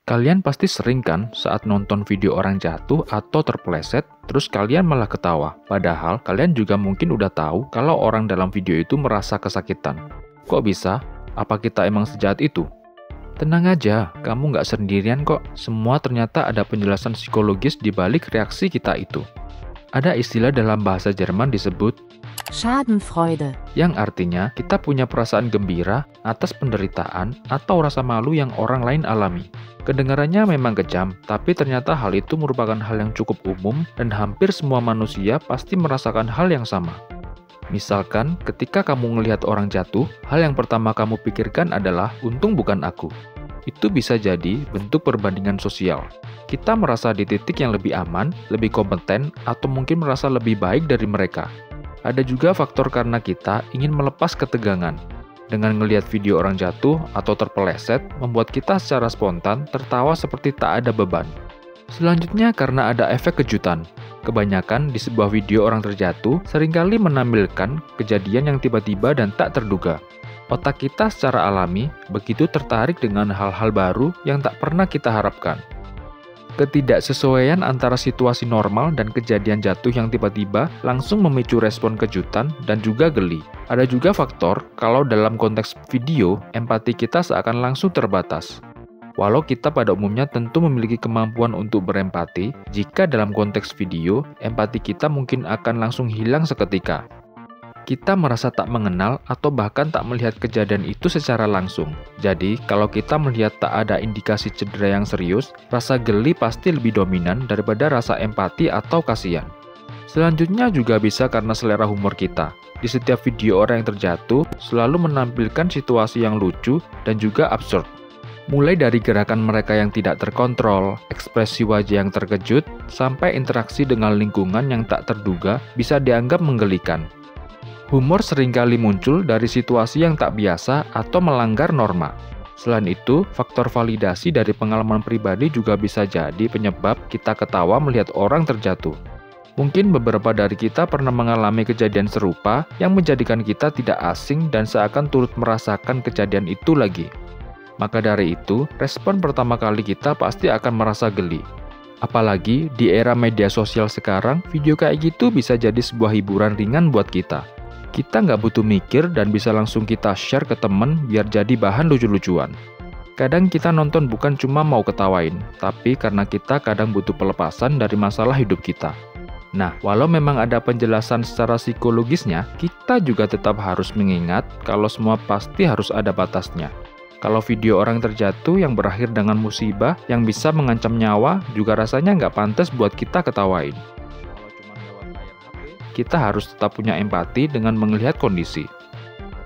Kalian pasti sering kan saat nonton video orang jatuh atau terpeleset, terus kalian malah ketawa. Padahal kalian juga mungkin udah tahu kalau orang dalam video itu merasa kesakitan. Kok bisa? Apa kita emang sejahat itu? Tenang aja, kamu nggak sendirian kok. Semua ternyata ada penjelasan psikologis di balik reaksi kita itu. Ada istilah dalam bahasa Jerman disebut Schadenfreude, yang artinya kita punya perasaan gembira atas penderitaan atau rasa malu yang orang lain alami. Kedengarannya memang kejam, tapi ternyata hal itu merupakan hal yang cukup umum dan hampir semua manusia pasti merasakan hal yang sama. Misalkan, ketika kamu melihat orang jatuh, hal yang pertama kamu pikirkan adalah, untung bukan aku. Itu bisa jadi bentuk perbandingan sosial. Kita merasa di titik yang lebih aman, lebih kompeten, atau mungkin merasa lebih baik dari mereka. Ada juga faktor karena kita ingin melepas ketegangan. Dengan melihat video orang jatuh atau terpeleset, membuat kita secara spontan tertawa seperti tak ada beban. Selanjutnya karena ada efek kejutan. Kebanyakan di sebuah video orang terjatuh seringkali menampilkan kejadian yang tiba-tiba dan tak terduga. Otak kita secara alami begitu tertarik dengan hal-hal baru yang tak pernah kita harapkan. Ketidaksesuaian antara situasi normal dan kejadian jatuh yang tiba-tiba langsung memicu respon kejutan dan juga geli. Ada juga faktor kalau dalam konteks video, empati kita seakan langsung terbatas. Walau kita pada umumnya tentu memiliki kemampuan untuk berempati, jika dalam konteks video, empati kita mungkin akan langsung hilang seketika. Kita merasa tak mengenal atau bahkan tak melihat kejadian itu secara langsung. Jadi, kalau kita melihat tak ada indikasi cedera yang serius, rasa geli pasti lebih dominan daripada rasa empati atau kasihan. Selanjutnya juga bisa karena selera humor kita. Di setiap video orang yang terjatuh, selalu menampilkan situasi yang lucu dan juga absurd. Mulai dari gerakan mereka yang tidak terkontrol, ekspresi wajah yang terkejut, sampai interaksi dengan lingkungan yang tak terduga bisa dianggap menggelikan. Humor seringkali muncul dari situasi yang tak biasa atau melanggar norma. Selain itu, faktor validasi dari pengalaman pribadi juga bisa jadi penyebab kita ketawa melihat orang terjatuh. Mungkin beberapa dari kita pernah mengalami kejadian serupa yang menjadikan kita tidak asing dan seakan turut merasakan kejadian itu lagi. Maka dari itu, respon pertama kali kita pasti akan merasa geli. Apalagi di era media sosial sekarang, video kayak gitu bisa jadi sebuah hiburan ringan buat kita. Kita nggak butuh mikir dan bisa langsung kita share ke temen biar jadi bahan lucu-lucuan. Kadang kita nonton bukan cuma mau ketawain, tapi karena kita kadang butuh pelepasan dari masalah hidup kita. Nah, walau memang ada penjelasan secara psikologisnya, kita juga tetap harus mengingat kalau semua pasti harus ada batasnya. Kalau video orang terjatuh yang berakhir dengan musibah yang bisa mengancam nyawa, juga rasanya nggak pantas buat kita ketawain. Kita harus tetap punya empati dengan melihat kondisi.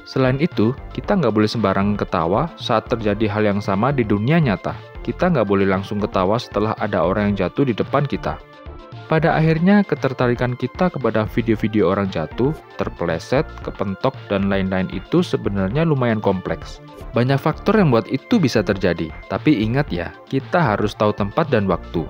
Selain itu, kita nggak boleh sembarangan ketawa saat terjadi hal yang sama di dunia nyata. Kita nggak boleh langsung ketawa setelah ada orang yang jatuh di depan kita. Pada akhirnya, ketertarikan kita kepada video-video orang jatuh, terpeleset, kepentok, dan lain-lain itu sebenarnya lumayan kompleks. Banyak faktor yang buat itu bisa terjadi, tapi ingat ya, kita harus tahu tempat dan waktu.